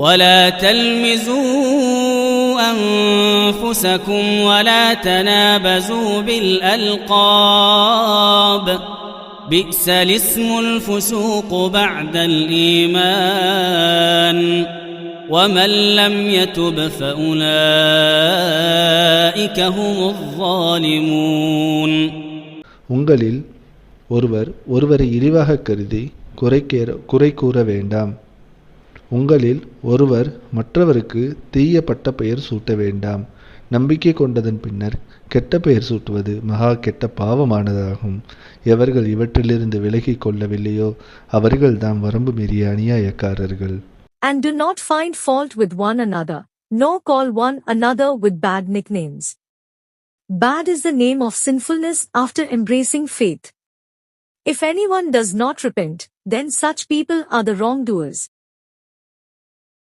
ولا تلمزوا أنفسكم ولا تنابزوا بالألقاب بئس الاسم الفسوق بعد الإيمان ومن لم يتب فأولئك هم الظالمون. உங்களில் ஒருவரை இழிவாக கருதி குறை கூற வேண்டாம். உங்களில் ஒருவர் மற்றவருக்கு தீய பட்ட பெயர் சூட்ட வேண்டாம். நம்பிக்கை கொண்டதன் பின்னர் கெட்ட பெயர் சூட்டுவது மகா கெட்ட பாவமானதாகும். எவர்கள் இவற்றிலிருந்து விலகிக் கொள்ளவில்லையோ அவர்கள்தாம் வரம்பு மீறிய அநியாயக்காரர்கள். And do not find fault with one another, nor call one another with bad nicknames. Bad is the name of sinfulness after embracing faith. If anyone does not repent, then such people are the wrongdoers.